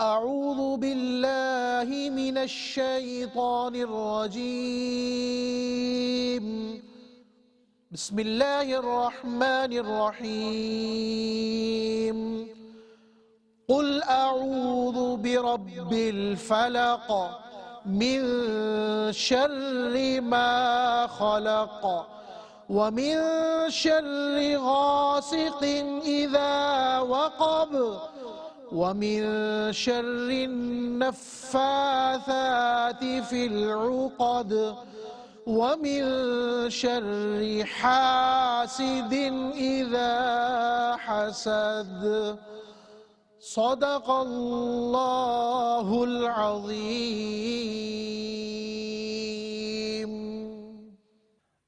أعوذ بالله من الشيطان الرجيم بسم الله الرحمن الرحيم قل أعوذ برب الفلق من شر ما خلق ومن شر غاسق إذا وقب ومن شر النفاثات في العقد ومن شر حاسد إذا حسد صدق الله العظيم.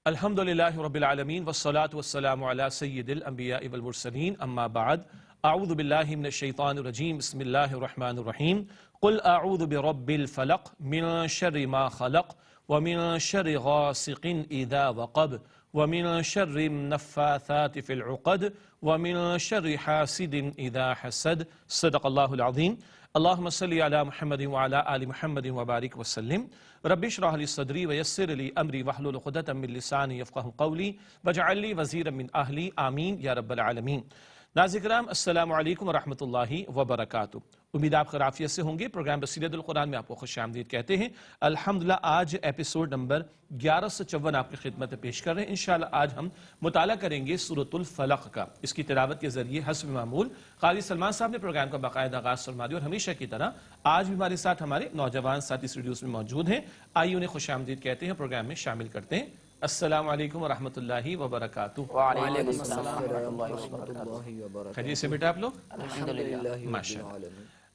الحمد للہ رب العالمین والصلاة والسلام علی سید الانبیاء والمرسلین اما بعد اعوذ باللہ من الشیطان الرجیم بسم اللہ الرحمن الرحیم قل اعوذ برب الفلق من شر ما خلق ومن شر غاسق اذا وقب ومن شر النفاثات في العقد ومن شر حاسد اذا حسد صدق اللہ العظیم. اللہم صلی علی محمد وعلی آل محمد وبارک وسلم. رب اشرح لی صدری ویسر لی امری واحلل عقدۃ من لسانی یفقہوا قولی واجعل لی وزیرا من اہلی آمین یا رب العالمین. ناظرین کرام السلام علیکم ورحمۃ اللہ وبرکاتہ. امید آپ خیریت سے ہوں گے. پروگرام بصیرت القرآن میں آپ کو خوش آمدید کہتے ہیں. الحمدللہ آج ایپیسوڈ نمبر 1154 آپ کی خدمت پیش کر رہے ہیں. انشاءاللہ آج ہم مطالعہ کریں گے سورۃ الفلق کا. اس کی تلاوت کے ذریعے حسب معمول قاری سلمان صاحب نے پروگرام کا باقاعدہ آغاز فرما دیا اور ہمیشہ کی طرح آج بھی ہمارے ساتھ ہمارے نوجوان ساتھی اسٹوڈیوز میں موجود ہیں. آئیے انہیں خوش آمدید کہتے ہیں, پروگرام میں شامل کرتے ہیں. السلام علیکم ورحمۃ اللہ وبرکاتہ. وعلیکم السلام ورحمۃ اللہ وبرکاتہ. خیریت سے بیٹا آپ لوگ؟ الحمدللہ. ماشاءاللہ.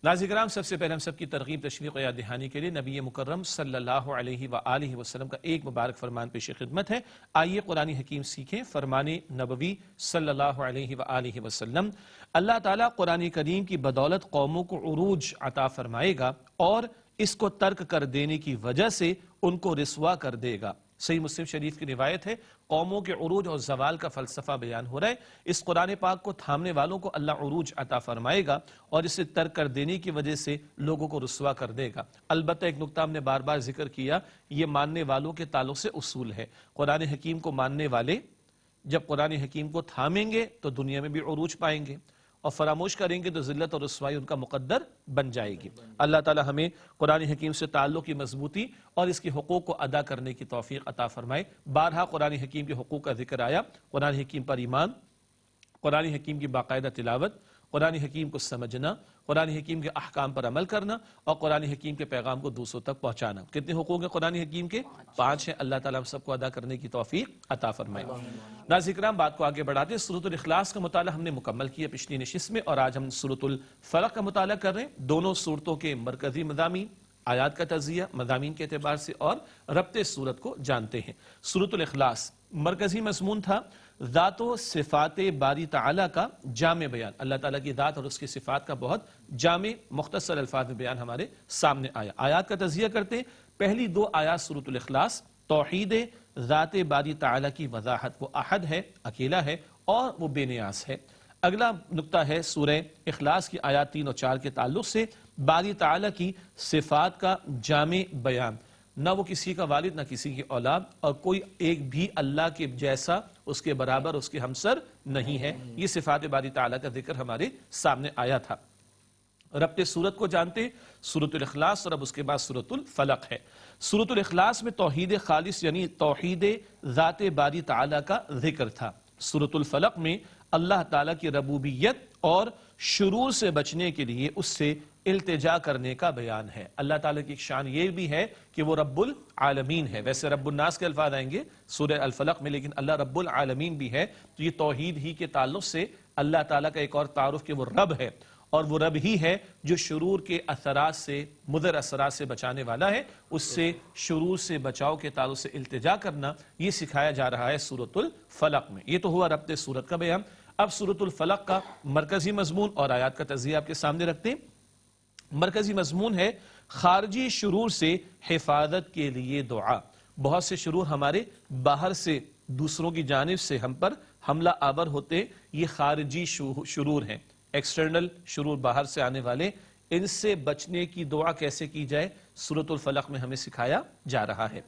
ناظرین کرام سب سے پہلے ہم سب کی ترغیب تشویق و یاد دہانی کے لیے نبی مکرم صلی اللہ علیہ وآلہ وسلم کا ایک مبارک فرمان پیش خدمت ہے. آئیے قرآن حکیم سیکھیں. فرمان نبوی صلی اللہ علیہ وآلہ وسلم. اللہ تعالیٰ قرآن کریم کی بدولت قوموں کو عروج عطا فرمائے گا اور اس کو ترک کر دینے کی وجہ سے ان کو رسوا کر دے گا. صحیح مسلم شریف کی روایت ہے. قوموں کے عروج اور زوال کا فلسفہ بیان ہو رہا ہے. اس قرآن پاک کو تھامنے والوں کو اللہ عروج عطا فرمائے گا اور اسے ترک کر دینے کی وجہ سے لوگوں کو رسوا کر دے گا. البتہ ایک نقطہ ہم نے بار بار ذکر کیا, یہ ماننے والوں کے تعلق سے اصول ہے. قرآن حکیم کو ماننے والے جب قرآن حکیم کو تھامیں گے تو دنیا میں بھی عروج پائیں گے اور فراموش کریں گے تو ذلت اور رسوائی ان کا مقدر بن جائے گی. اللہ تعالی ہمیں قرآن حکیم سے تعلق کی مضبوطی اور اس کے حقوق کو ادا کرنے کی توفیق عطا فرمائے. بارہا قرآن حکیم کے حقوق کا ذکر آیا. قرآن حکیم پر ایمان, قرآن حکیم کی باقاعدہ تلاوت, قرآن حکیم کو سمجھنا, قرآن حکیم کے احکام پر عمل کرنا اور قرآن حکیم کے پیغام کو دوسروں تک پہنچانا. کتنے حقوق ہیں قرآن حکیم کے؟ 5 ہیں. اللہ تعالیٰ ہم سب کو ادا کرنے کی توفیق عطا فرمائے. ناظرین کرام بات کو آگے بڑھاتے ہیں. سورۃ الاخلاص کا مطالعہ ہم نے مکمل کیا پچھلی نشست میں اور آج ہم سورۃ الفلق کا مطالعہ کر رہے ہیں. دونوں صورتوں کے مرکزی مضامین, آیات کا تجزیہ مضامین کے اعتبار سے اور ربط صورت کو جانتے ہیں. سورۃ الاخلاص مرکزی مضمون تھا ذات و صفات باری تعالیٰ کا جامع بیان. اللہ تعالیٰ کی ذات اور اس کی صفات کا بہت جامع مختصر الفاظ میں بیان ہمارے سامنے آیا. آیات کا تجزیہ کرتے ہیں. پہلی 2 آیات سورۃ الاخلاص توحید ذات باری تعالیٰ کی وضاحت. وہ احد ہے, اکیلا ہے اور وہ بے نیاز ہے. اگلا نقطہ ہے سورہ اخلاص کی آیات 3 اور 4 کے تعلق سے باری تعالیٰ کی صفات کا جامع بیان. نہ وہ کسی کا والد نہ کسی کی اولاد اور کوئی ایک بھی اللہ کے جیسا, اس کے برابر, اس کے ہمسر نہیں ہے. یہ صفات باری تعالیٰ کا ذکر ہمارے سامنے آیا تھا. ربط صورت کو جانتے سورۃ الاخلاص اور اب اس کے بعد سورۃ الفلق ہے. سورۃ الاخلاص میں توحید خالص یعنی توحید ذات باری تعالیٰ کا ذکر تھا. سورۃ الفلق میں اللہ تعالیٰ کی ربوبیت اور شرور سے بچنے کے لیے اس سے التجا کرنے کا بیان ہے. اللہ تعالیٰ کی ایک شان یہ بھی ہے کہ وہ رب العالمین ہے. ویسے رب الناس کے الفاظ آئیں گے سورہ الفلق میں, لیکن اللہ رب العالمین بھی ہے. تو یہ توحید ہی کے تعلق سے اللہ تعالیٰ کا ایک اور تعارف کہ وہ رب ہے اور وہ رب ہی ہے جو شرور کے اثرات سے, مضر اثرات سے بچانے والا ہے. اس سے شرور سے بچاؤ کے تعلق سے التجا کرنا یہ سکھایا جا رہا ہے سورۃ الفلق میں. یہ تو ہوا ربط سورت کا بیان. اب سورۃ الفلق کا مرکزی مضمون اور آیات کا تجزیہ آپ کے سامنے رکھتے ہیں. مرکزی مضمون ہے خارجی شرور سے حفاظت کے لیے دعا. بہت سے شرور ہمارے باہر سے دوسروں کی جانب سے ہم پر حملہ آور ہوتے, یہ خارجی شرور ہیں. ایکسٹرنل شرور باہر سے آنے والے, ان سے بچنے کی دعا کیسے کی جائے سورۃ الفلق میں ہمیں سکھایا جا رہا ہے۔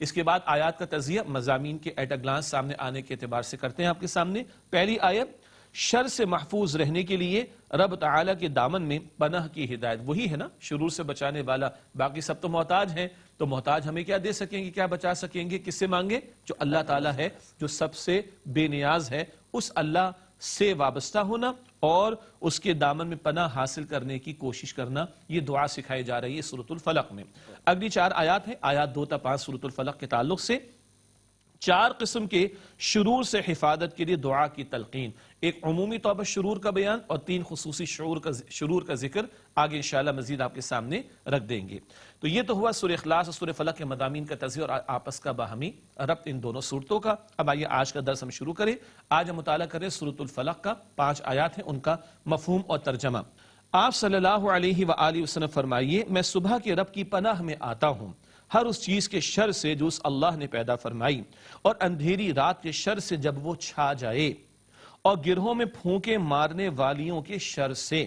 اس کے بعد آیات کا تجزیہ مضامین کے ایٹ اے گلانس سامنے آنے کے اعتبار سے کرتے ہیں آپ کے سامنے۔ پہلی آیت، شر سے محفوظ رہنے کے لیے رب تعالیٰ کے دامن میں پناہ کی ہدایت۔ وہی ہے نا شرور سے بچانے والا، باقی سب تو محتاج ہیں، تو محتاج ہمیں کیا دے سکیں گے، کیا بچا سکیں گے، کس سے مانگے؟ جو اللہ تعالیٰ ہے، جو سب سے بے نیاز ہے، اس اللہ سے وابستہ ہونا اور اس کے دامن میں پناہ حاصل کرنے کی کوشش کرنا، یہ دعا سکھائی جا رہی ہے سورۃ الفلق میں۔ اگلی 4 آیات ہیں، آیات 2 تا 5 سورۃ الفلق کے تعلق سے 4 قسم کے شرور سے حفاظت کے لیے دعا کی تلقین، ایک عمومی طور پر شرور کا بیان اور 3 خصوصی شرور کا ذکر آگے انشاءاللہ مزید آپ کے سامنے رکھ دیں گے۔ تو یہ تو ہوا سورہ اخلاص اور سورہ فلق کے مضامین کا تجزیہ اور آپس کا باہمی ربط ان دونوں صورتوں کا۔ اب آئیے آج کا درس ہم شروع کریں۔ آج ہم مطالعہ کریں سورۃ الفلق کا، 5 آیات ہیں، ان کا مفہوم اور ترجمہ۔ آپ صلی اللہ علیہ وآلہ وسلم فرمائیے، میں صبح کے رب کی پناہ میں آتا ہوں ہر اس چیز کے شر سے جو اس اللہ نے پیدا فرمائی، اور اندھیری رات کے شر سے جب وہ چھا جائے، اور گرہوں میں پھونکے مارنے والیوں کے شر سے،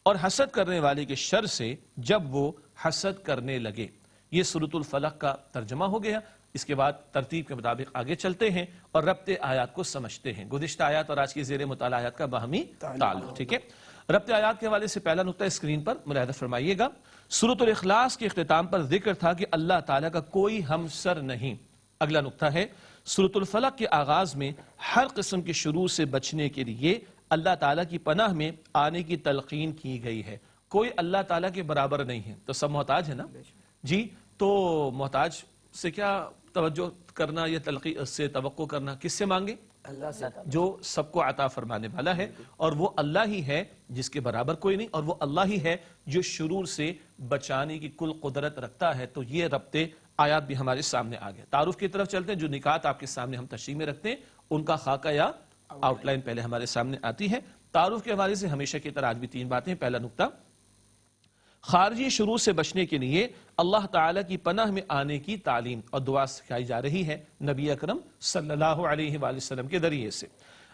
اور حسد کرنے والے کے شر سے جب وہ حسد کرنے لگے۔ یہ سورۃ الفلق کا ترجمہ ہو گیا۔ اس کے بعد ترتیب کے مطابق آگے چلتے ہیں اور ربط آیات کو سمجھتے ہیں، گزشتہ آیات اور آج کی زیر مطالعہ آیات کا باہمی تعلق۔ ٹھیک ہے، ربط آیات کے حوالے سے پہلا نقطہ اسکرین پر ملاحظہ فرمائیے گا۔ سورۃ الاخلاص کے اختتام پر ذکر تھا کہ اللہ تعالیٰ کا کوئی ہمسر نہیں۔ اگلا نقطہ ہے، سورۃ الفلق کے آغاز میں ہر قسم کے شرور سے بچنے کے لیے اللہ تعالیٰ کی پناہ میں آنے کی تلقین کی گئی ہے۔ کوئی اللہ تعالیٰ کے برابر نہیں ہے، تو سب محتاج ہے نا جی، تو محتاج سے کیا توجہ کرنا یا تلقین سے توقع کرنا، کس سے مانگے؟ اللہ سے، جو سب کو عطا فرمانے والا ہے، اور وہ اللہ ہی ہے جس کے برابر کوئی نہیں، اور وہ اللہ ہی ہے جو شرور سے بچانے کی کل قدرت رکھتا ہے۔ تو یہ ربط آیات بھی ہمارے سامنے آ گئے۔ تعارف کی طرف چلتے ہیں، جو نکات آپ کے سامنے ہم تشریح میں رکھتے ہیں ان کا خاکہ یا آؤٹ لائن پہلے ہمارے سامنے آتی ہے۔ تعارف کے حوالے سے ہمیشہ کی طرح آج بھی 3 باتیں۔ پہلا نقطہ، خارجی شرور سے بچنے کے لیے اللہ تعالیٰ کی پناہ میں آنے کی تعلیم اور دعا سکھائی جا رہی ہے نبی اکرم صلی اللہ علیہ وآلہ وسلم کے ذریعے سے۔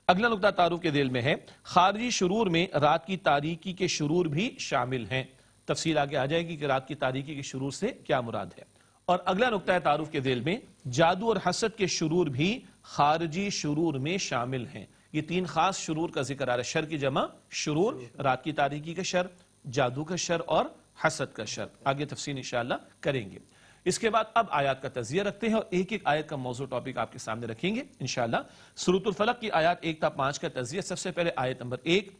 اگلا نقطہ تعارف کے ذیل میں ہے، خارجی شرور میں رات کی تاریکی کے شرور بھی شامل ہیں۔ تفصیل آگے آ جائے گی کہ رات کی تاریکی کے شرور سے کیا مراد ہے۔ اور اگلا نقطہ تعارف کے ذیل میں، جادو اور حسد کے شرور بھی خارجی شرور میں شامل ہیں۔ یہ 3 خاص شرور کا ذکر آ رہا ہے، شر کی جمع شرور، رات کی تاریکی کا شر، جادو کا شر اور حسد کا شر۔ آگے تفصیل انشاءاللہ کریں گے۔ اس کے بعد اب آیات کا تجزیہ رکھتے ہیں اور ایک ایک آیت کا موضوع ٹاپک آپ کے سامنے رکھیں گے انشاءاللہ۔ سورۃ الفلق کی آیات 1 تا 5 کا تجزیہ۔ سب سے پہلے آیت نمبر 1،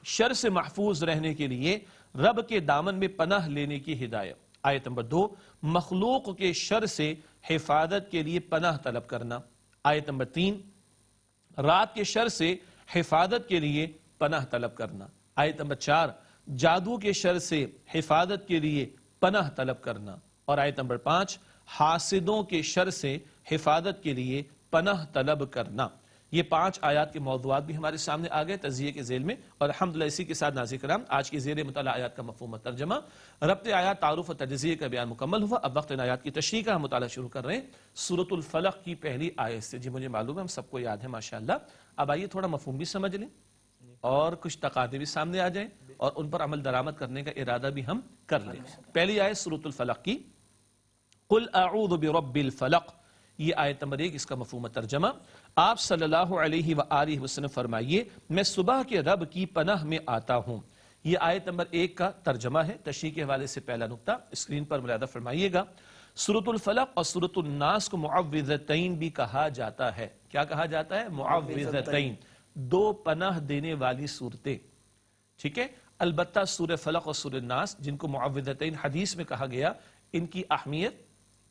شر سے محفوظ رہنے کے لیے رب کے دامن میں پناہ لینے کی ہدایت۔ آیت نمبر 2، مخلوق کے شر سے حفاظت کے لیے پناہ طلب کرنا۔ آیت نمبر 3، رات کے شر سے حفاظت کے لیے پناہ طلب کرنا۔ آیت نمبر 4، جادو کے شر سے حفاظت کے لیے پناہ طلب کرنا۔ اور آیت نمبر 5، حاسدوں کے شر سے حفاظت کے لیے پناہ طلب کرنا۔ یہ 5 آیات کے موضوعات بھی ہمارے سامنے آ گئے تجزیے کے ذیل میں، اور الحمدللہ اسی کے ساتھ ناظرین کرام آج کی زیر مطالعہ آیات کا مفہوم و ترجمہ، ربط آیات، تعارف و تجزیے کا بیان مکمل ہوا۔ اب وقت ان آیات کی تشریح کا ہم مطالعہ شروع کر رہے ہیں سورۃ الفلق کی پہلی آیت سے۔ جی مجھے معلوم ہے ہم سب کو یاد ہے ماشاءاللہ۔ اب آئیے تھوڑا مفہوم بھی سمجھ لیں اور کچھ تقاضے بھی سامنے آ جائیں اور ان پر عمل درآمد کرنے کا ارادہ بھی ہم کر لیں۔ پہلی آیت سورۃ الفلق کی، قل اعوذ برب الفلق، یہ آیت نمبر 1، اس کا مفہوم ترجمہ۔ آپ صلی اللہ علیہ وآلہ وسلم فرمائیے، میں صبح کے رب کی پناہ میں آتا ہوں۔ یہ آیت نمبر 1 کا ترجمہ ہے۔ تشریح کے حوالے سے پہلا نقطہ اسکرین پر ملاحظہ فرمائیے گا۔ سورۃ الفلق اور سورۃ الناس کو معوذتین بھی کہا جاتا ہے۔ کیا کہا جاتا ہے؟ معوذتین، 2 پناہ دینے والی صورتیں۔ ٹھیک ہے، البتہ سورہ فلق اور سورہ الناس جن کو معوذتین حدیث میں کہا گیا، ان کی اہمیت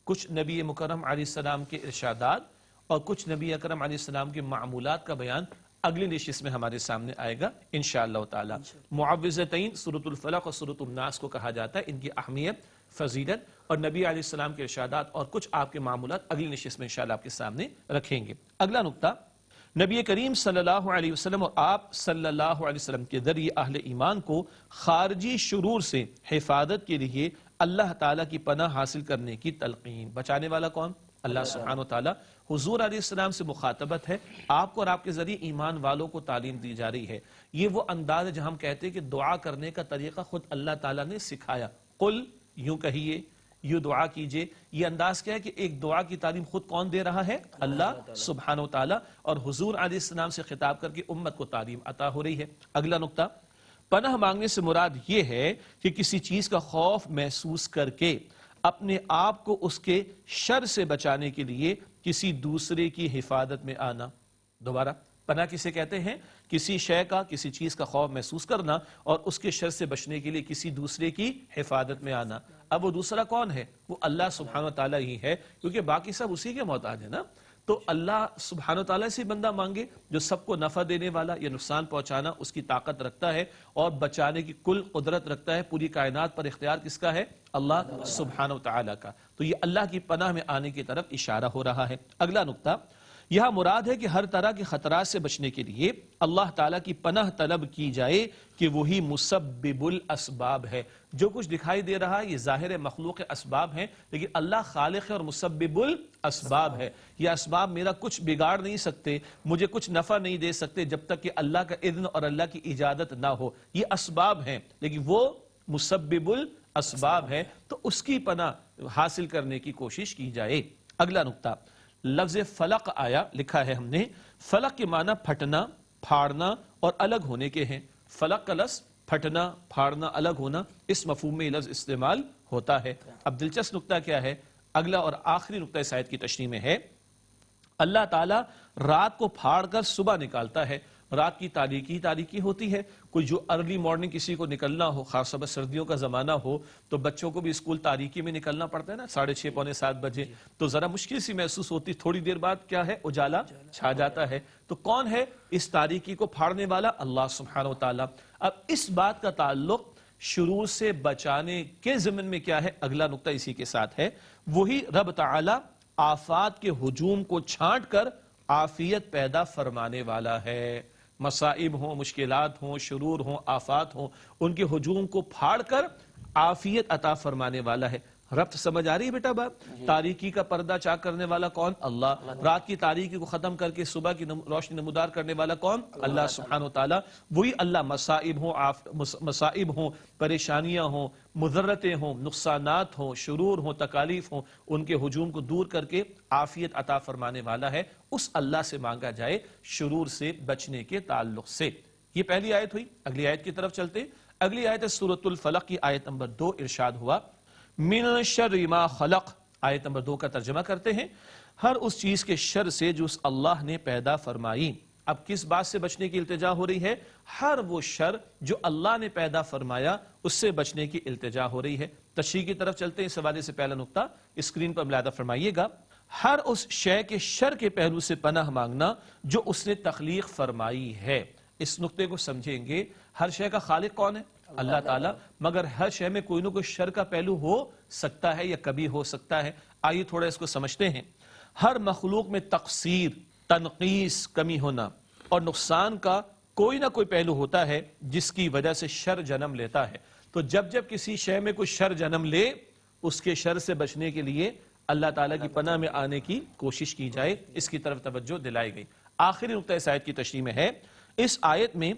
کچھ نبی مکرم علیہ السلام کے ارشادات اور کچھ نبی اکرم علیہ السلام کے معمولات کا بیان اگلی نشست میں ہمارے سامنے آئے گا انشاءاللہ تعالی۔ معوذتین سورۃ الفلق اور سورۃ الناس کو کہا جاتا ہے، ان کی اہمیت، فضیلت اور نبی علیہ السلام کے ارشادات اور کچھ آپ کے معمولات اگلی نشست میں انشاءاللہ آپ کے سامنے رکھیں گے۔ اگلا نقطہ، نبی کریم صلی اللہ علیہ وسلم اور آپ صلی اللہ علیہ وسلم کے ذریعے اہل ایمان کو خارجی شرور سے حفاظت کے لیے اللہ تعالیٰ کی پناہ حاصل کرنے کی تلقین۔ بچانے والا کون؟ اللہ سبحانہ وتعالی حضور علیہ السلام سے مخاطبت ہے، آپ کو اور آپ کے ذریعے ایمان والوں کو تعلیم دی جا رہی ہے۔ یہ وہ انداز ہے جہاں ہم کہتے ہیں کہ دعا کرنے کا طریقہ خود اللہ تعالیٰ نے سکھایا۔ قل، یوں کہیے، یوں دعا کیجئے۔ یہ انداز کیا ہے کہ ایک دعا کی تعلیم خود کون دے رہا ہے؟ اللہ سبحانہ وتعالی، اور حضور علیہ السلام سے خطاب کر کے امت کو تعلیم عطا ہو رہی ہے۔ اگلا نقطہ، پناہ مانگنے سے مراد یہ ہے کہ کسی چیز کا خوف محسوس کر کے اپنے آپ کو اس کے شر سے بچانے کے لیے کسی دوسرے کی حفاظت میں آنا۔ دوبارہ، پناہ کسے کہتے ہیں؟ کسی شے کا، کسی چیز کا خوف محسوس کرنا اور اس کے شر سے بچنے کے لیے کسی دوسرے کی حفاظت میں آنا۔ اب وہ دوسرا کون ہے؟ وہ اللہ سبحانہ وتعالی ہی ہے، کیونکہ باقی سب اسی کے محتاج ہیں نا۔ تو اللہ سبحانہ وتعالی سے بندہ مانگے جو سب کو نفع دینے والا یا نقصان پہنچانا اس کی طاقت رکھتا ہے اور بچانے کی کل قدرت رکھتا ہے۔ پوری کائنات پر اختیار کس کا ہے؟ اللہ سبحانہ وتعالی کا۔ تو یہ اللہ کی پناہ میں آنے کی طرف اشارہ ہو رہا ہے۔ اگلا نقطہ، یہاں مراد ہے کہ ہر طرح کے خطرات سے بچنے کے لیے اللہ تعالیٰ کی پناہ طلب کی جائے کہ وہی مسبب الاسباب ہے۔ جو کچھ دکھائی دے رہا ہے یہ ظاہر مخلوق اسباب ہیں، لیکن اللہ خالق ہے اور مسبب الاسباب ہے۔ یہ اسباب میرا کچھ بگاڑ نہیں سکتے، مجھے کچھ نفع نہیں دے سکتے جب تک کہ اللہ کا اذن اور اللہ کی اجازت نہ ہو۔ یہ اسباب ہیں لیکن وہ مسبب الاسباب ہے، تو اس کی پناہ حاصل کرنے کی کوشش کی جائے۔ اگلا نقطہ، لفظ فلق آیا، لکھا ہے ہم نے، فلق کے معنی پھٹنا، پھاڑنا اور الگ ہونے کے ہیں۔ فلق کا لفظ پھٹنا، پھاڑنا، الگ ہونا، اس مفہوم میں یہ لفظ استعمال ہوتا ہے۔ اب دلچسپ نقطہ کیا ہے؟ اگلا اور آخری نقطہ اس آیت کی تشریح میں ہے، اللہ تعالیٰ رات کو پھاڑ کر صبح نکالتا ہے۔ رات کی تاریکی ہوتی ہے، کوئی جو ارلی مارننگ کسی کو نکلنا ہو، خاص طور پر سردیوں کا زمانہ ہو تو بچوں کو بھی اسکول تاریکی میں نکلنا پڑتا ہے نا، 6:30 پونے 7 بجے، تو ذرا مشکل سی محسوس ہوتی، تھوڑی دیر بعد کیا ہے؟ اجالا چھا جاتا ہے۔ تو کون ہے اس تاریکی کو پھاڑنے والا؟ اللہ سبحانہ وتعالی۔ اب اس بات کا تعلق شرور سے بچانے کے ضمن میں کیا ہے؟ اگلا نقطہ اسی کے ساتھ ہے، وہی رب تعالی آفات کے ہجوم کو چھانٹ کر عافیت پیدا فرمانے والا ہے۔ مصائب ہوں، مشکلات ہوں، شرور ہوں، آفات ہوں، ان کے ہجوم کو پھاڑ کر عافیت عطا فرمانے والا ہے۔ ربط سمجھ آ رہی ہے بیٹا باپ؟ تاریکی کا پردہ چاک کرنے والا کون؟ اللہ۔ رات کی تاریکی کو ختم کر کے صبح کی روشنی نمودار کرنے والا کون؟ اللہ سبحانہ وتعالی۔ وہی اللہ مصائب ہوں، پریشانیاں ہوں، مضرتیں ہوں، نقصانات ہوں، شرور ہوں، تکالیف ہوں، ان کے ہجوم کو دور کر کے عافیت عطا فرمانے والا ہے۔ اس اللہ سے مانگا جائے شرور سے بچنے کے تعلق سے۔ یہ پہلی آیت ہوئی۔ اگلی آیت کی طرف چلتے۔ اگلی آیت ہے سورۃ الفلق کی آیت نمبر 2، ارشاد ہوا، من شر ما خلق۔ آیت نمبر 2 کا ترجمہ کرتے ہیں، ہر اس چیز کے شر سے جو اس اللہ نے پیدا فرمائی۔ اب کس بات سے بچنے کی التجا ہو رہی ہے؟ ہر وہ شر جو اللہ نے پیدا فرمایا اس سے بچنے کی التجا ہو رہی ہے۔ تشریح کی طرف چلتے ہیں۔ اس حوالے سے پہلا نقطہ اسکرین پر ملاحظہ فرمائیے گا، ہر اس شے کے شر کے پہلو سے پناہ مانگنا جو اس نے تخلیق فرمائی ہے۔ اس نقطے کو سمجھیں گے، ہر شے کا خالق کون ہے؟ اللہ تعالیٰ، مگر ہر شے میں کوئی نہ کوئی شر کا پہلو ہو سکتا ہے یا کبھی ہو سکتا ہے۔ آئیے تھوڑا اس کو سمجھتے ہیں۔ ہر مخلوق میں تقصیر، تنقیص، کمی ہونا اور نقصان کا کوئی نہ کوئی پہلو ہوتا ہے جس کی وجہ سے شر جنم لیتا ہے۔ تو جب جب کسی شے میں کوئی شر جنم لے، اس کے شر سے بچنے کے لیے اللہ تعالیٰ کی پناہ میں آنے کی کوشش کی جائے، اس کی طرف توجہ دلائی گئی۔ آخری نقطہ اس آیت کی تشریح میں ہے، اس آیت میں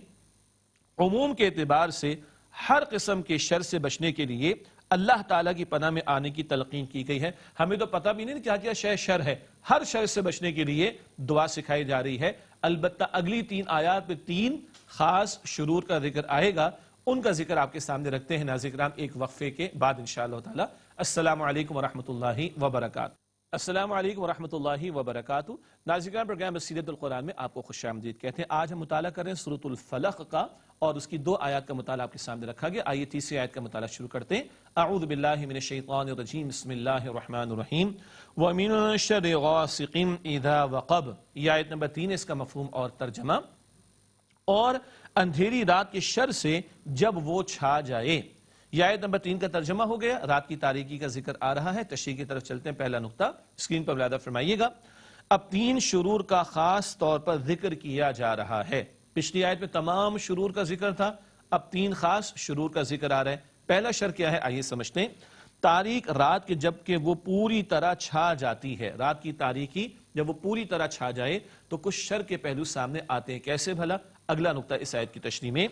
عموم کے اعتبار سے ہر قسم کے شر سے بچنے کے لیے اللہ تعالیٰ کی پناہ میں آنے کی تلقین کی گئی ہے۔ ہمیں تو پتہ بھی نہیں کیا کیا شر ہے، ہر شر سے بچنے کے لیے دعا سکھائی جا رہی ہے۔ البتہ اگلی 3 آیات میں 3 خاص شرور کا ذکر آئے گا، ان کا ذکر آپ کے سامنے رکھتے ہیں ناظرین کرام ایک وقفے کے بعد انشاءاللہ تعالی۔ السلام علیکم ورحمۃ اللہ وبرکاتہ۔ السلام علیکم ورحمۃ اللہ وبرکاتہ۔ ناظرین پروگرام بصیرت القرآن میں آپ کو خوش آمدید کہتے ہیں۔ آج ہم مطالعہ کر رہے ہیں سورۃ الفلق کا، اور اس کی 2 آیات کا مطالعہ آپ کے سامنے رکھا گیا۔ آئیے تیسری آیت کا مطالعہ شروع کرتے ہیں۔ اعوذ باللہ من الشیطان الرجیم، بسم اللہ الرحمن الرحیم، وَمِن شَرِّ غَاسِقٍ إِذَا وَقَبَ۔ یہ آیت نمبر 3 ہے، اس کا مفہوم اور ترجمہ، اور اندھیری رات کے شر سے جب وہ چھا جائے۔ یہ آیت نمبر 3 کا ترجمہ ہو گیا، رات کی تاریکی کا ذکر آ رہا ہے۔ تشریح کی طرف چلتے ہیں۔ پہلا نقطہ اسکرین پر ملاحظہ فرمائیے گا، اب 3 شرور کا خاص طور پر ذکر کیا جا رہا ہے۔ پچھلی آیت میں تمام شرور کا ذکر تھا، اب 3 خاص شرور کا ذکر آ رہا ہے۔ پہلا شر کیا ہے؟ آئیے سمجھتے ہیں۔ تاریک رات کے جب کہ وہ پوری طرح چھا جاتی ہے، رات کی تاریکی جب وہ پوری طرح چھا جائے تو کچھ شر کے پہلو سامنے آتے ہیں. کیسے بھلا؟ اگلا نقطہ اس آیت کی تشریح میں.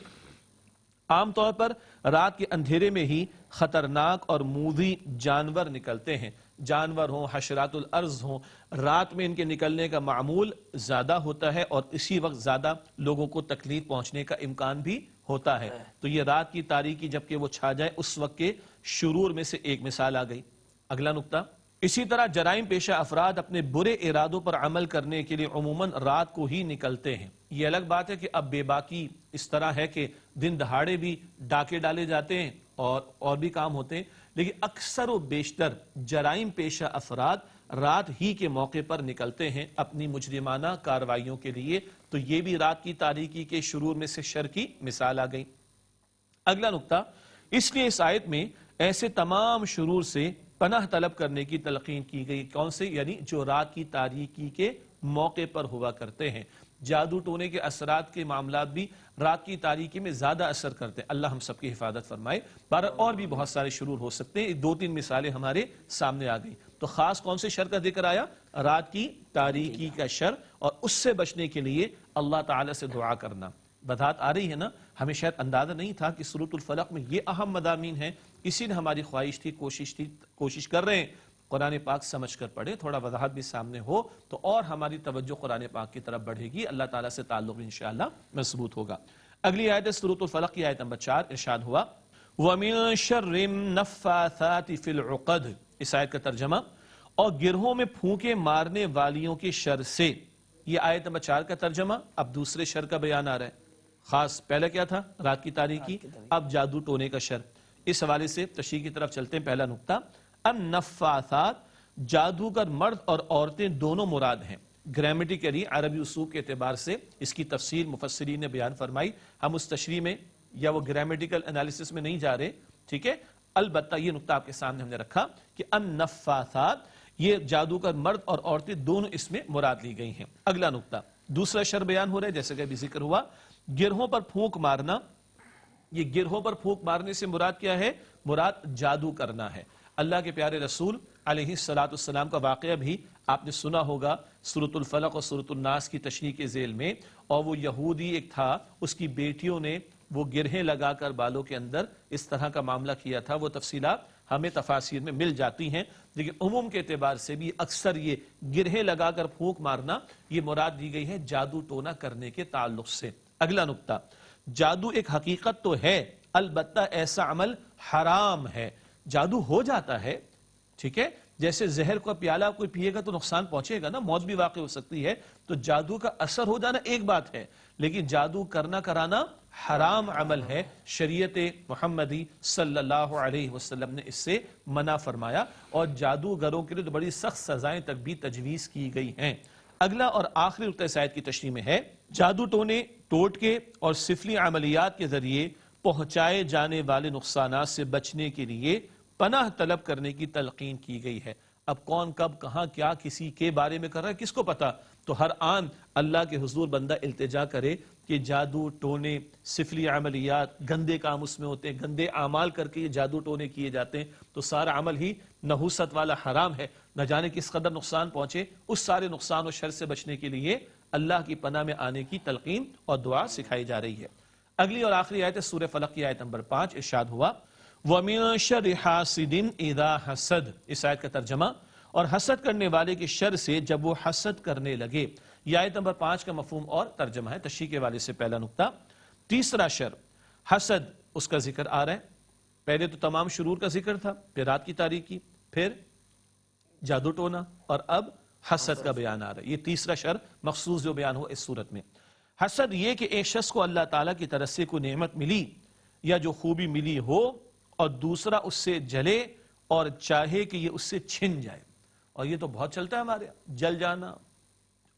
عام طور پر رات کے اندھیرے میں ہی خطرناک اور موذی جانور نکلتے ہیں. جانور ہوں، حشرات الارض ہوں، رات میں ان کے نکلنے کا معمول زیادہ ہوتا ہے اور اسی وقت زیادہ لوگوں کو تکلیف پہنچنے کا امکان بھی ہوتا ہے. تو یہ رات کی تاریکی جبکہ وہ چھا جائے اس وقت کے شرور میں سے ایک مثال آ گئی. اگلا نقطہ، اسی طرح جرائم پیشہ افراد اپنے برے ارادوں پر عمل کرنے کے لیے عموماً رات کو ہی نکلتے ہیں. یہ الگ بات ہے کہ اب بے باکی اس طرح ہے کہ دن دہاڑے بھی ڈاکے ڈالے جاتے ہیں اور بھی کام ہوتے ہیں، لیکن اکثر و بیشتر جرائم پیشہ افراد رات ہی کے موقع پر نکلتے ہیں اپنی مجرمانہ کارروائیوں کے لیے. تو یہ بھی رات کی تاریکی کے شرور میں سے شر کی مثال آ گئی. اگلا نقطہ، اس لیے اس آیت میں ایسے تمام شرور سے پناہ طلب کرنے کی تلقین کی گئی. کون سے؟ یعنی جو رات کی تاریکی کے موقع پر ہوا کرتے ہیں. جادو ٹونے کے اثرات کے معاملات بھی رات کی تاریکی میں زیادہ اثر کرتے ہیں. اللہ ہم سب کی حفاظت فرمائے. بہرحال اور بھی بہت سارے شرور ہو سکتے ہیں. 2-3 مثالیں ہمارے سامنے آ گئی. تو خاص کون سے شر کا ذکر آیا؟ رات کی تاریکی کا شر، اور اس سے بچنے کے لیے اللہ تعالی سے دعا کرنا. بدات آ رہی ہے نا؟ ہمیں شاید اندازہ نہیں تھا کہ سورۃ الفلق میں یہ اہم مضامین ہیں. اسی نے ہماری خواہش تھی، کوشش کر رہے ہیں قرآن پاک سمجھ کر پڑھے، تھوڑا وضاحت بھی سامنے ہو تو اور ہماری توجہ قرآن پاک کی طرف بڑھے گی. اللہ تعالیٰ سے تعلق بھی انشاءاللہ مضبوط ہوگا. اگلی آیت سورۃ الفلق کی آیت نمبر 4، ارشاد ہوا وَمِن شَرِّ النَّفَّاثَاتِ فِي الْعُقَدِ. اس آیت کا ترجمہ، اور گرہوں میں پھونکے مارنے والیوں کے شر سے. یہ آیت نمبر 4 کا ترجمہ. اب دوسرے شر کا بیان آ رہا ہے. خاص پہلا کیا تھا؟ رات کی تاریکی. اب جادو ٹونے کا شر. اس حوالے سے تشریح کی طرف چلتے ہیں. پہلا نقطہ، النفاثات، جادوگر مرد اور عورتیں دونوں مراد ہیں. گرامیٹیکلی عربی اصول کے اعتبار سے اس کی تفصیل مفسرین نے بیان فرمائی. ہم اس تشریح میں یا وہ گرامیٹیکل انالیسس میں نہیں جا رہے، ٹھیک ہے. البتہ یہ نقطہ آپ کے سامنے ہم نے رکھا کہ النفاثات، یہ جادوگر مرد اور عورتیں دونوں اس میں مراد لی گئی ہیں. اگلا نقطہ، دوسرا شر بیان ہو رہا ہے جیسے کہ ابھی ذکر ہوا، گرہوں پر پھونک مارنا. یہ گرہوں پر پھونک مارنے سے مراد کیا ہے؟ مراد جادو کرنا ہے. اللہ کے پیارے رسول علیہ السلام کا واقعہ بھی آپ نے سنا ہوگا سورۃ الفلق اور سورۃ الناس کی تشریح کے ذیل میں. اور وہ یہودی ایک تھا، اس کی بیٹیوں نے وہ گرہیں لگا کر بالوں کے اندر اس طرح کا معاملہ کیا تھا. وہ تفصیلات ہمیں تفاسیر میں مل جاتی ہیں، لیکن عموم کے اعتبار سے بھی اکثر یہ گرہیں لگا کر پھونک مارنا یہ مراد دی گئی ہے جادو ٹونا کرنے کے تعلق سے. اگلا نقطہ، جادو ایک حقیقت تو ہے، البتہ ایسا عمل حرام ہے. جادو ہو جاتا ہے، ٹھیک ہے، جیسے زہر کا پیالہ کوئی پیے گا تو نقصان پہنچے گا نا، موت بھی واقع ہو سکتی ہے. تو جادو کا اثر ہو جانا ایک بات ہے، لیکن جادو کرانا حرام عمل ہے. شریعت محمدی صلی اللہ علیہ وسلم نے اس سے منع فرمایا، اور جادوگروں کے لیے تو بڑی سخت سزائیں تک بھی تجویز کی گئی ہیں. اگلا اور آخری نقطہ اس آیت کی تشریح میں ہے، جادو ٹونے، ٹوٹکے اور سفلی عملیات کے ذریعے پہنچائے جانے والے نقصانات سے بچنے کے لیے پناہ طلب کرنے کی تلقین کی گئی ہے. اب کون کب کہاں کیا کسی کے بارے میں کر رہا ہے کس کو پتا. تو ہر آن اللہ کے حضور بندہ التجا کرے کہ جادو ٹونے، سفلی عملیات، گندے کام اس میں ہوتے ہیں، گندے اعمال کر کے یہ جادو ٹونے کیے جاتے ہیں، تو سارا عمل ہی نحوست والا حرام ہے. نہ جانے کس قدر نقصان پہنچے. اس سارے نقصان و شر سے بچنے کے لیے اللہ کی پناہ میں آنے کی تلقین اور دعا سکھائی جا رہی ہے. اگلی اور آخری آیت سورہ فلق کی آیت نمبر 5، ارشاد ہوا وَمِن شَرِّ حَاسِدٍ إِذَا حَسَدَ. اس آیت کا ترجمہ، اور حسد کرنے والے کے شر سے جب وہ حسد کرنے لگے. یہ آیت نمبر 5 کا مفہوم اور ترجمہ ہے. تشریح کے والے سے پہلا نقطہ، تیسرا شر حسد، اس کا ذکر آ رہا ہے. پہلے تو تمام شرور کا ذکر تھا، پھر رات کی تاریکی، پھر جادو ٹونا، اور اب حسد کا بیان آ رہا ہے. یہ تیسرا شر مخصوص جو بیان ہو اس صورت میں. حسد یہ کہ ایک شخص کو اللہ تعالیٰ کی طرف سے کوئی نعمت ملی یا جو خوبی ملی ہو، اور دوسرا اس سے جلے اور چاہے کہ یہ اس سے چھن جائے. اور یہ تو بہت چلتا ہے ہمارے یہاں، جل جانا،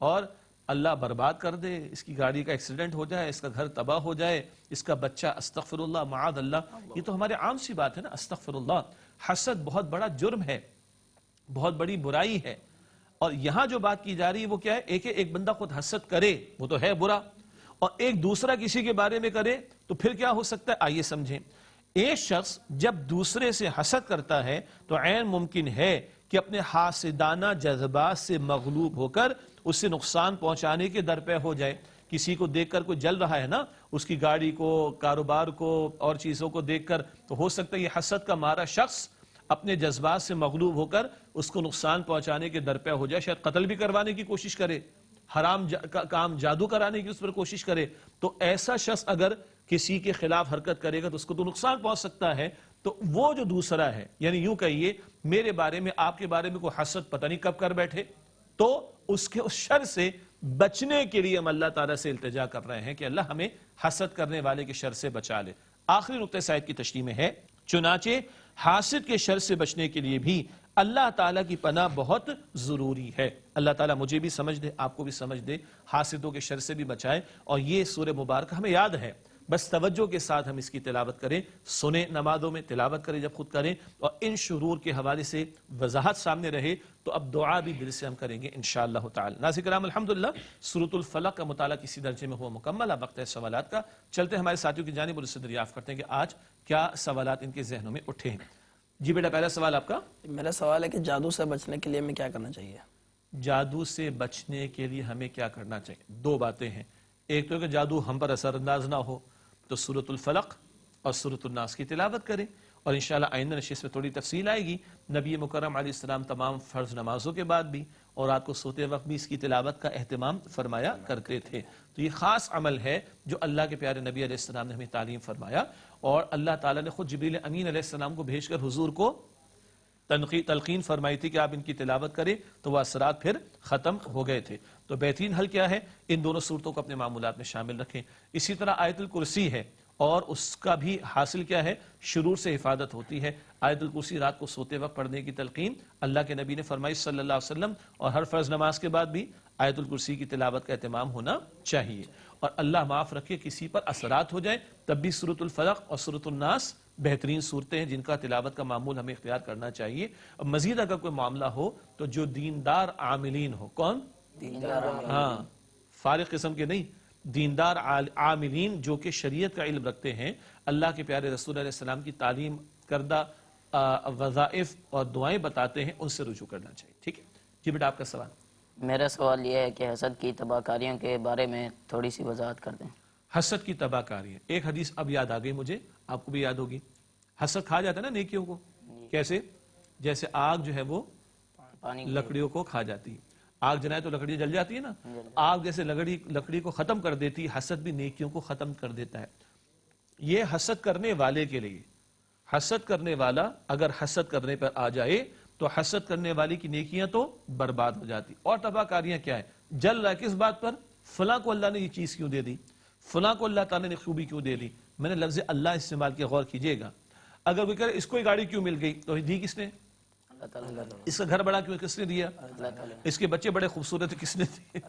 اور اللہ برباد کر دے، اس کی گاڑی کا ایکسیڈنٹ ہو جائے، اس کا گھر تباہ ہو جائے، اس کا بچہ استغفر اللہ معاذ اللہ. یہ تو ہمارے عام سی بات ہے نا، استغفر اللہ. حسد بہت بڑا جرم ہے، بہت بڑی برائی ہے. اور یہاں جو بات کی جا رہی ہے وہ کیا ہے؟ ایک بندہ خود حسد کرے وہ تو ہے برا، اور ایک دوسرا کسی کے بارے میں کرے تو پھر کیا ہو سکتا ہے؟ آئیے سمجھیں. ایک شخص جب دوسرے سے حسد کرتا ہے تو عین ممکن ہے کہ اپنے حاسدانہ جذبات سے مغلوب ہو کر اسے نقصان پہنچانے کے درپے ہو جائے. کسی کو دیکھ کر کوئی جل رہا ہے نا، اس کی گاڑی کو، کاروبار کو اور چیزوں کو دیکھ کر، تو ہو سکتا ہے یہ حسد کا مارا شخص اپنے جذبات سے مغلوب ہو کر اس کو نقصان پہنچانے کے درپے ہو جائے، شاید قتل بھی کروانے کی کوشش کرے، حرام کام جادو کرانے کی اس پر کوشش کرے. تو ایسا شخص اگر کسی کے خلاف حرکت کرے گا تو اس کو تو نقصان پہنچ سکتا ہے. تو وہ جو دوسرا ہے، یعنی یوں کہیے میرے بارے میں، آپ کے بارے میں کوئی حسد پتہ نہیں کب کر بیٹھے، تو اس کے اس شر سے بچنے کے لیے ہم اللہ تعالیٰ سے التجا کر رہے ہیں کہ اللہ ہمیں حسد کرنے والے کے شر سے بچا لے. آخری نقطہ اس آیت کی تشریح میں ہے، چنانچہ حاسد کے شر سے بچنے کے لیے بھی اللہ تعالیٰ کی پناہ بہت ضروری ہے. اللہ تعالیٰ مجھے بھی سمجھ دے، آپ کو بھی سمجھ دے، حاسدوں کے شر سے بھی بچائے. اور یہ سورہ مبارکہ ہمیں یاد ہے، بس توجہ کے ساتھ ہم اس کی تلاوت کریں، سنیں نمازوں میں، تلاوت کریں جب خود کریں، اور ان شرور کے حوالے سے وضاحت سامنے رہے تو اب دعا بھی دل سے ہم کریں گے انشاءاللہ تعالی. ناظرین کرام، الحمدللہ سورۃ الفلق کا مطالعہ کسی درجے میں ہوا مکمل. اب وقت ہے سوالات کا. چلتے ہیں ہمارے ساتھیوں کی جانب اور اس سے دریافت کرتے ہیں کہ آج کیا سوالات ان کے ذہنوں میں اٹھے ہیں. جی بیٹا، پہلا سوال آپ کا. میرا سوال ہے کہ جادو سے بچنے کے لیے ہمیں کیا کرنا چاہیے؟ جادو سے بچنے کے لیے ہمیں کیا کرنا چاہیے؟ دو باتیں ہیں. ایک تو کہ جادو ہم پر اثر انداز نہ ہو تو سورۃ الفلق اور سورۃ الناس کی تلاوت کریں، اور انشاءاللہ آئندہ نشست میں تھوڑی تفصیل آئے گی. نبی مکرم علیہ السلام تمام فرض نمازوں کے بعد بھی اور رات کو سوتے وقت بھی اس کی تلاوت کا اہتمام فرمایا کرتے تھے. تو یہ خاص عمل ہے جو اللہ کے پیارے نبی علیہ السلام نے ہمیں تعلیم فرمایا، اور اللہ تعالیٰ نے خود جبریل امین علیہ السلام کو بھیج کر حضور کو تلقین فرمائی تھی کہ آپ ان کی تلاوت کریں، تو وہ اثرات پھر ختم ہو گئے تھے. تو بہترین حل کیا ہے؟ ان دونوں صورتوں کو اپنے معمولات میں شامل رکھیں. اسی طرح آیت الکرسی ہے، اور اس کا بھی حاصل کیا ہے؟ شرور سے حفاظت ہوتی ہے. آیت الکرسی رات کو سوتے وقت پڑھنے کی تلقین اللہ کے نبی نے فرمائی صلی اللہ علیہ وسلم، اور ہر فرض نماز کے بعد بھی آیت الکرسی کی تلاوت کا اہتمام ہونا چاہیے. اور اللہ معاف رکھے کسی پر اثرات ہو جائیں تب بھی سورۃ الفلق اور سورۃ الناس بہترین صورتیں ہیں جن کا تلاوت کا معمول ہمیں اختیار کرنا چاہیے. مزید اگر کوئی معاملہ ہو تو جو دیندار عاملین ہو، کون؟ ہاں، فارغ قسم کے نہیں، دیندار عاملین جو کہ شریعت کا علم رکھتے ہیں، اللہ کے پیارے رسول علیہ السلام کی تعلیم کردہ وظائف اور دعائیں بتاتے ہیں، ان سے رجوع کرنا چاہیے. ٹھیک ہے جی بیٹا، آپ کا سوال. میرا سوال یہ ہے کہ حسد کی تباہ کاریوں کے بارے میں تھوڑی سی وضاحت کر دیں. حسد کی تباہ کاری ہے. ایک حدیث اب یاد آ گئی مجھے، آپ کو بھی یاد ہوگی. حسد کھا جاتا ہے نا نیکیوں کو. کیسے؟ جیسے آگ جو ہے وہ لکڑیوں کو کھا جاتی ہے. آگ جلائے تو لکڑی جل جاتی ہے نا. آگ جیسے لکڑی کو ختم کر دیتی، حسد بھی نیکیوں کو ختم کر دیتا ہے. یہ حسد کرنے والے کے لیے، حسد کرنے والا اگر حسد کرنے پر آ جائے تو حسد کرنے والی کی نیکیاں تو برباد ہو جاتی. اور تباہ کاریاں کیا ہے؟ جل رہا ہے کس بات پر؟ فلاں کو اللہ نے یہ چیز کیوں دے دی، فلاں کو اللہ تعالیٰ نے خوبی کیوں دے دی. میں نے لفظ اللہ استعمال کیا، غور کیجئے گا. اگر وہ کہے اس کو گاڑی کیوں مل گئی تو دی کس نے؟ اس کا گھر بڑا کیوں کس نے دیا؟ اس کے بچے بڑے خوبصورت کس نے دیے؟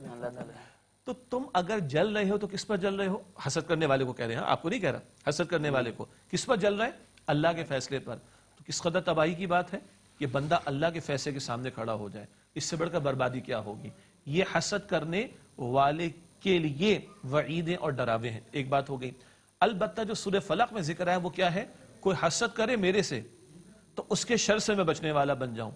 تو تم اگر جل رہے ہو تو کس پر جل رہے ہو؟ حسد کرنے والے کو کہہ رہے ہیں، آپ کو نہیں کہہ رہا. حسد کرنے والے کو کس پر جل رہا ہے؟ اللہ کے فیصلے پر. تو کس قدر تباہی کی بات ہے کہ بندہ اللہ کے فیصلے کے سامنے کھڑا ہو جائے. اس سے بڑھ کر بربادی کیا ہوگی؟ یہ حسد کرنے والے کے لیے وعیدیں اور ڈراوے ہیں. ایک بات ہو گئی. البتہ جو سورہ فلق میں ذکر ہے وہ کیا ہے؟ کوئی حسد کرے میرے سے تو اس کے شر سے میں بچنے والا بن جاؤں.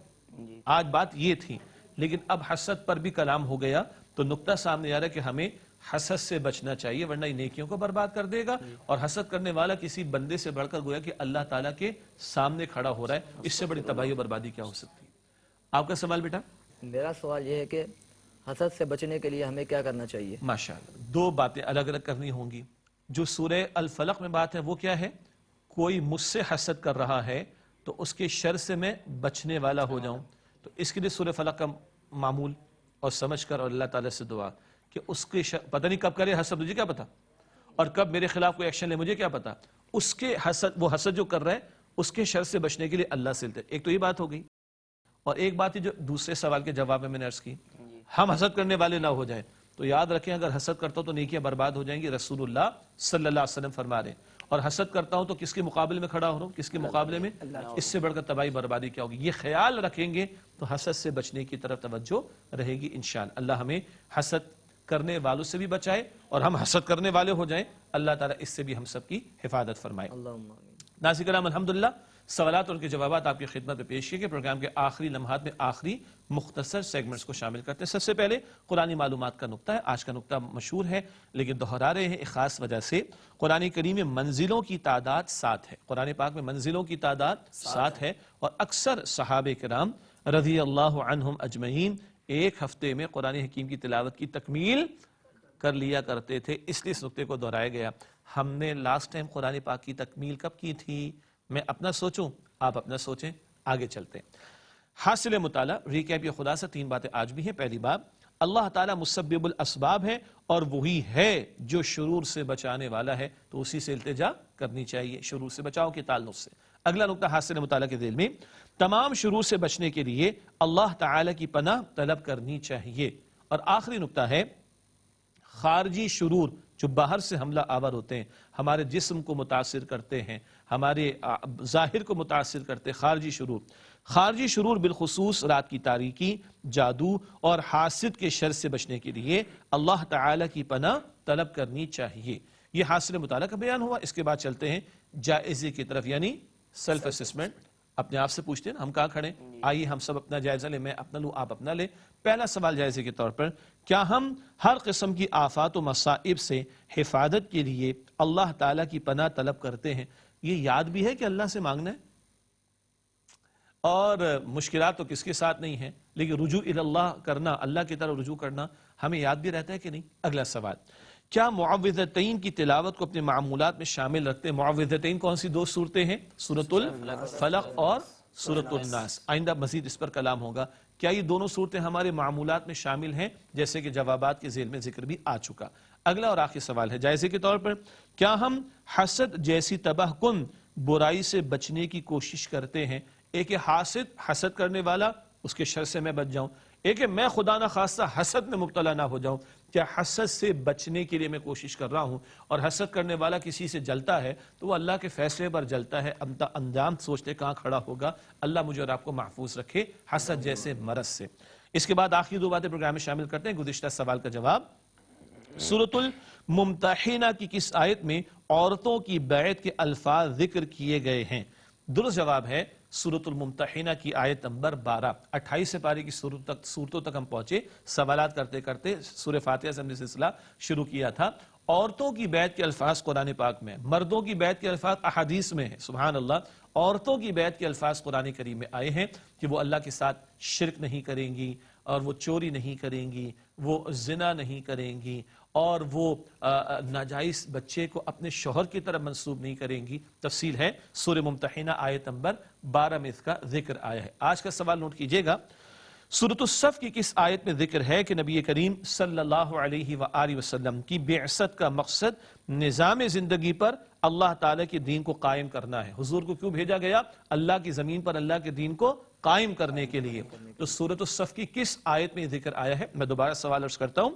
آج بات یہ تھی، لیکن اب حسد پر بھی کلام ہو گیا تو نقطہ سامنے آ رہا ہے کہ ہمیں حسد سے بچنا چاہیے، ورنہ یہ نیکیوں کو برباد کر دے گا. اور حسد کرنے والا کسی بندے سے بڑھ کر گویا کہ اللہ تعالیٰ کے سامنے کھڑا ہو رہا ہے. اس سے بڑی تباہی و بربادی کیا ہو سکتی ہے؟ آپ کا سوال بیٹا. میرا سوال یہ ہے کہ حسد سے بچنے کے لیے ہمیں کیا کرنا چاہیے؟ ماشاءاللہ، دو باتیں الگ الگ کرنی ہوں گی. جو سورہ الفلق میں بات ہے وہ کیا ہے؟ کوئی مجھ سے حسد کر رہا ہے تو اس کے شر سے میں بچنے والا ہو جاؤں. تو اس کے لیے سورہ فلق کا معمول اور سمجھ کر اور اللہ تعالیٰ سے دعا کہ اس کے پتہ نہیں کب کرے حسد، مجھے کیا پتا، اور کب میرے خلاف کوئی ایکشن لے مجھے کیا پتا. اس کے حسد، وہ حسد جو کر رہا ہے اس کے شر سے بچنے کے لیے اللہ سے. ایک تو یہ بات ہو گئی. اور ایک بات ہے جو دوسرے سوال کے جواب میں نے عرض کی، ہم حسد کرنے والے نہ ہو جائیں. تو یاد رکھیں اگر حسد کرتا ہوں تو نیکیاں برباد ہو جائیں گی. رسول اللہ صلی اللہ علیہ وسلم فرما رہے ہیں. اور حسد کرتا ہوں تو کس کے مقابلے میں کھڑا ہو رہا ہوں؟ کس کے مقابلے میں؟ اس سے بڑھ کر تباہی بربادی کیا ہوگی؟ یہ خیال رکھیں گے تو حسد سے بچنے کی طرف توجہ رہے گی انشاءاللہ. اللہ ہمیں حسد کرنے والوں سے بھی بچائے اور ہم حسد کرنے والے ہو جائیں. اللہ تعالیٰ اس سے بھی ہم سب کی حفاظت فرمائے. اللہم آمین. ناظرین کرام الحمدللہ سوالات اور ان کے جوابات آپ کی خدمت میں پیش کیے کہ پروگرام کے آخری لمحات میں آخری مختصر سیگمنٹس کو شامل کرتے ہیں۔ سب سے پہلے قرآنی معلومات کا نقطہ ہے۔ آج کا نقطہ مشہور ہے لیکن دہرا رہے ہیں ایک خاص وجہ سے۔ قرآن کریم میں منزلوں کی تعداد 7 ہے۔ قرآن پاک میں منزلوں کی تعداد 7 ہے اور اکثر صحابہ کرام رضی اللہ عنہم اجمعین ایک ہفتے میں قرآن حکیم کی تلاوت کی تکمیل کر لیا کرتے تھے، اس لیے اس نقطے کو دہرایا گیا۔ ہم نے لاسٹ ٹائم قرآن پاک کی تکمیل کب کی تھی؟ میں اپنا سوچوں، آپ اپنا سوچیں، آگے چلتے ہیں۔ حاصل مطالعہ ریکیپ یا خلاصہ 3 باتیں آج بھی ہیں۔ پہلی بات، اللہ تعالیٰ مسبب الاسباب ہے اور وہی ہے جو شرور سے بچانے والا ہے، تو اسی سے التجا کرنی چاہیے، شرور سے بچاؤ کے تعلق سے۔ اگلا نقطہ حاصل مطالعہ کے ذیل میں، تمام شرور سے بچنے کے لیے اللہ تعالیٰ کی پناہ طلب کرنی چاہیے۔ اور آخری نقطہ ہے، خارجی شرور جو باہر سے حملہ آور ہوتے ہیں، ہمارے جسم کو متاثر کرتے ہیں، ہمارے ظاہر کو متاثر کرتے ہیں، خارجی شرور بالخصوص رات کی تاریکی، جادو اور حاسد کے شر سے بچنے کے لیے اللہ تعالیٰ کی پناہ طلب کرنی چاہیے۔ یہ حاصل مطالعہ کا بیان ہوا۔ اس کے بعد چلتے ہیں جائزے کی طرف، یعنی سیلف اسسمنٹ۔ اپنے آپ سے پوچھتے ہیں ہم کہاں کھڑے ہیں؟ آئیے ہم سب اپنا جائزہ لیں، میں اپنا لوں، آپ اپنا لیں۔ پہلا سوال جائزے کے طور پر، کیا ہم ہر قسم کی آفات و مصائب سے حفاظت کے لیے اللہ تعالیٰ کی پناہ طلب کرتے ہیں؟ یہ یاد بھی ہے کہ اللہ سے مانگنا ہے، اور مشکلات تو کس کے ساتھ نہیں ہیں، لیکن رجوع اللہ کرنا، اللہ کی طرف رجوع کرنا ہمیں یاد بھی رہتا ہے کہ نہیں؟ اگلا سوال، کیا معوذتین کی تلاوت کو اپنے معمولات میں شامل رکھتے ہیں؟ معوذتین کون سی 2 صورتیں ہیں؟ سورۃ الفلق اور سورۃ الناس۔ آئندہ مزید اس پر کلام ہوگا۔ کیا یہ دونوں صورتیں ہمارے معمولات میں شامل ہیں؟ جیسے کہ جوابات کے ذیل میں ذکر بھی آ چکا۔ اگلا اور آخری سوال ہے جائزے کے طور پر، کیا ہم حسد جیسی تباہ کن برائی سے بچنے کی کوشش کرتے ہیں؟ ایک ہے حسد کرنے والا، اس کے شر سے میں بچ جاؤں، ایک ہے میں خدا نہ خواستہ حسد میں مبتلا نہ ہو جاؤں۔ کیا حسد سے بچنے کے لیے میں کوشش کر رہا ہوں؟ اور حسد کرنے والا کسی سے جلتا ہے تو وہ اللہ کے فیصلے پر جلتا ہے، انجام سوچتے کہاں کھڑا ہوگا۔ اللہ مجھے اور آپ کو محفوظ رکھے حسد جیسے مرض سے۔ اس کے بعد آخری 2 باتیں پروگرام میں شامل کرتے ہیں۔ گزشتہ سوال کا جواب، سورۃ الممتحنہ کی کس آیت میں عورتوں کی بیعت کے الفاظ ذکر کیے گئے ہیں؟ درست جواب ہے سورۃ الممتحنہ کی آیت نمبر 12۔ 28 پارے کی صورتوں تک ہم پہنچے، سوالات کرتے کرتے سورہ فاتحہ سے ہم نے سلسلہ شروع کیا تھا۔ عورتوں کی بیعت کے الفاظ قرآن پاک میں، مردوں کی بیعت کے الفاظ احادیث میں ہیں۔ سبحان اللہ، عورتوں کی بیعت کے الفاظ قرآن کریم میں آئے ہیں کہ وہ اللہ کے ساتھ شرک نہیں کریں گی، اور وہ چوری نہیں کریں گی، وہ زنا نہیں کریں گی، اور وہ ناجائز بچے کو اپنے شوہر کی طرف منسوب نہیں کریں گی۔ تفصیل ہے سورہ ممتحنہ آیت نمبر 12 میں اس کا ذکر آیا ہے۔ آج کا سوال نوٹ کیجئے گا، سورۃ الصف کی کس آیت میں ذکر ہے کہ نبی کریم صلی اللہ علیہ وآلہ وسلم کی بعثت کا مقصد نظام زندگی پر اللہ تعالیٰ کے دین کو قائم کرنا ہے؟ حضور کو کیوں بھیجا گیا؟ اللہ کی زمین پر اللہ کے دین کو قائم کرنے کے لیے۔ تو سورۃ الصف کی کس آیت میں ذکر آیا ہے؟ میں دوبارہ سوال عرض کرتا ہوں،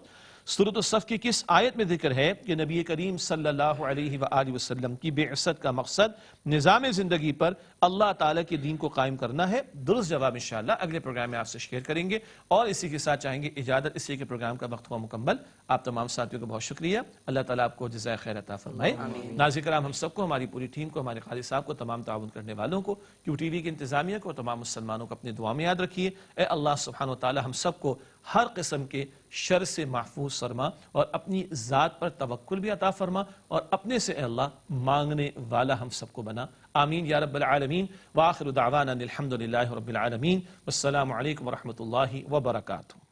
سورۃ الصف کی کس آیت میں ذکر ہے کہ نبی کریم صلی اللہ علیہ وآلہ وسلم کی بعثت کا مقصد نظام زندگی پر اللہ تعالیٰ کے دین کو قائم کرنا ہے؟ درست جواب انشاءاللہ اگلے پروگرام میں آپ سے شیئر کریں گے، اور اسی کے ساتھ چاہیں گے اجازت، اسی کے پروگرام کا وقت ہوا مکمل۔ آپ تمام ساتھیوں کو بہت شکریہ، اللہ تعالیٰ آپ کو جزائے خیر عطا فرمائے۔ ناظرین کرام، ہم سب کو، ہماری پوری ٹیم کو، ہمارے خالد صاحب کو، تمام تعاون کرنے والوں کو، کیو ٹی وی کی انتظامیہ کو، تمام مسلمانوں کو اپنے دعا میں یاد رکھیے۔ اے اللہ سبحانہ وتعالی ہم سب کو ہر قسم کے شر سے محفوظ فرما، اور اپنی ذات پر توکل بھی عطا فرما، اور اپنے سے اے اللہ مانگنے والا ہم سب کو بنا۔ آمین یا رب العالمین۔ وآخر دعوانا الحمد للہ رب العالمین، والسلام علیکم ورحمۃ اللہ وبرکاتہ۔